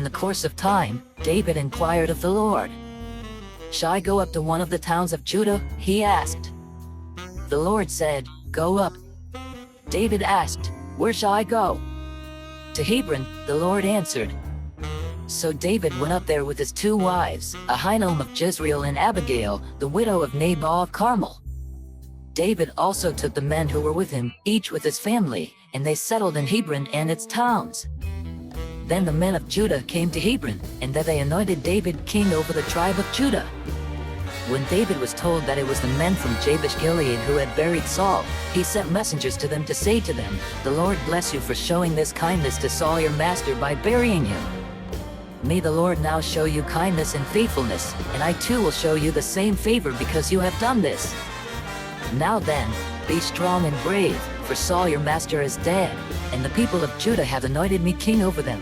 the course of time, David inquired of the Lord. "Shall I go up to one of the towns of Judah?" he asked. The Lord said, "Go up." David asked, "Where shall I go?" "To Hebron," the Lord answered. So David went up there with his 2 wives, Ahinoam of Jezreel and Abigail, the widow of Nabal of Carmel. David also took the men who were with him, each with his family, and they settled in Hebron and its towns. Then the men of Judah came to Hebron, and there they anointed David king over the tribe of Judah. When David was told that it was the men from Jabesh Gilead who had buried Saul, he sent messengers to them to say to them, "The Lord bless you for showing this kindness to Saul your master by burying him. May the Lord now show you kindness and faithfulness, and I too will show you the same favor because you have done this. Now then, be strong and brave, for Saul your master is dead, and the people of Judah have anointed me king over them."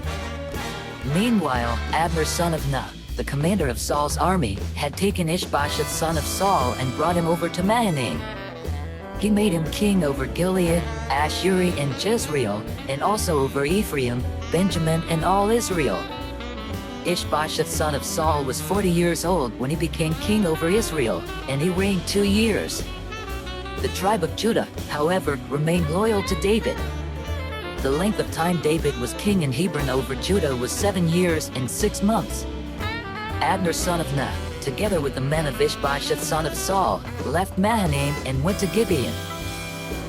Meanwhile, Abner son of Ner, the commander of Saul's army, had taken Ish-bosheth son of Saul and brought him over to Mahanaim. He made him king over Gilead, Ashuri, and Jezreel, and also over Ephraim, Benjamin, and all Israel. Ish-bosheth son of Saul was 40 years old when he became king over Israel, and he reigned 2 years. The tribe of Judah, however, remained loyal to David. The length of time David was king in Hebron over Judah was 7 years and 6 months. Abner son of Ner, together with the men of Ish-bosheth son of Saul, left Mahanaim and went to Gibeon.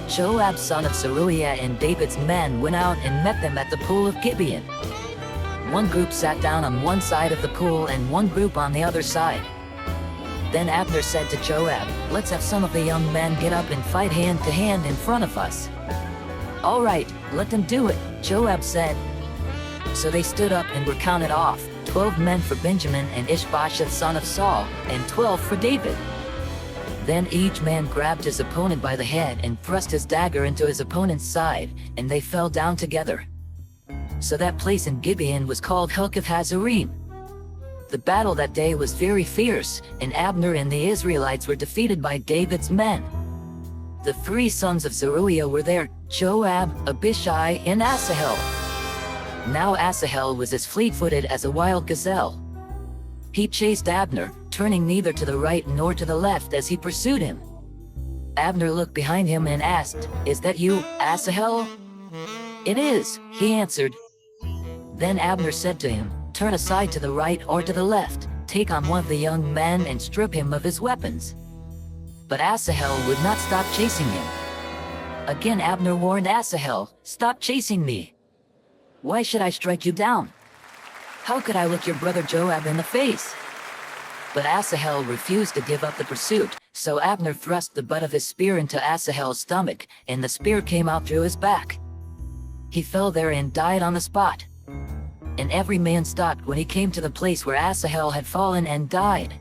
Joab son of Zeruiah and David's men went out and met them at the pool of Gibeon. One group sat down on one side of the pool and one group on the other side. Then Abner said to Joab, "Let's have some of the young men get up and fight hand to hand in front of us." "All right, let them do it," Joab said. So they stood up and were counted off, 12 men for Benjamin and Ish-bosheth son of Saul, and 12 for David. Then each man grabbed his opponent by the head and thrust his dagger into his opponent's side, and they fell down together. So that place in Gibeon was called Helkath-Hazarim. The battle that day was very fierce, and Abner and the Israelites were defeated by David's men. The 3 sons of Zeruiah were there, Joab, Abishai, and Asahel. Now Asahel was as fleet-footed as a wild gazelle. He chased Abner, turning neither to the right nor to the left as he pursued him. Abner looked behind him and asked, "Is that you, Asahel?" "It is," he answered. Then Abner said to him, "Turn aside to the right or to the left, take on one of the young men and strip him of his weapons." But Asahel would not stop chasing him. Again Abner warned Asahel, "Stop chasing me. Why should I strike you down? How could I look your brother Joab in the face?" But Asahel refused to give up the pursuit, so Abner thrust the butt of his spear into Asahel's stomach, and the spear came out through his back. He fell there and died on the spot. And every man stopped when he came to the place where Asahel had fallen and died.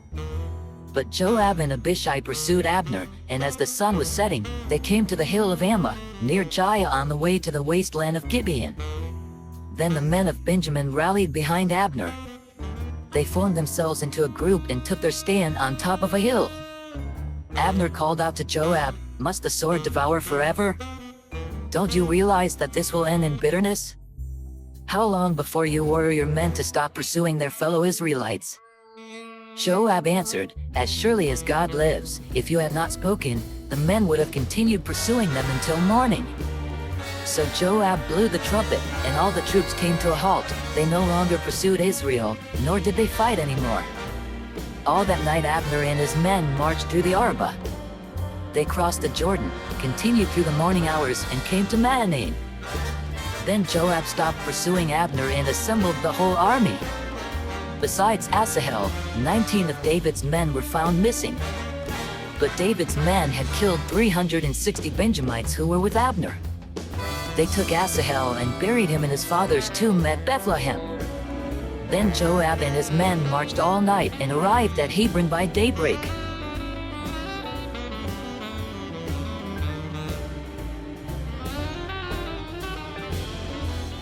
But Joab and Abishai pursued Abner, and as the sun was setting, they came to the hill of Ammah, near Giah on the way to the wasteland of Gibeon. Then the men of Benjamin rallied behind Abner. They formed themselves into a group and took their stand on top of a hill. Abner called out to Joab, "Must the sword devour forever? Don't you realize that this will end in bitterness? How long before you order your men to stop pursuing their fellow Israelites?" Joab answered, "As surely as God lives, if you had not spoken, the men would have continued pursuing them until morning." So Joab blew the trumpet, and all the troops came to a halt. They no longer pursued Israel, nor did they fight anymore. All that night Abner and his men marched through the Arabah. They crossed the Jordan, continued through the morning hours, and came to Mahanaim. Then Joab stopped pursuing Abner and assembled the whole army. Besides Asahel, 19 of David's men were found missing. But David's men had killed 360 Benjamites who were with Abner. They took Asahel and buried him in his father's tomb at Bethlehem. Then Joab and his men marched all night and arrived at Hebron by daybreak.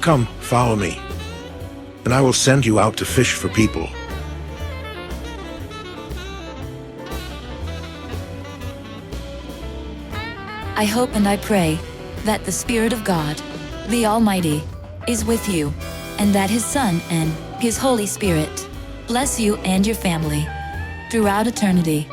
"Come, follow me, and I will send you out to fish for people." I hope and I pray that the Spirit of God, the Almighty, is with you. and that His Son and His Holy Spirit bless you and your family throughout eternity.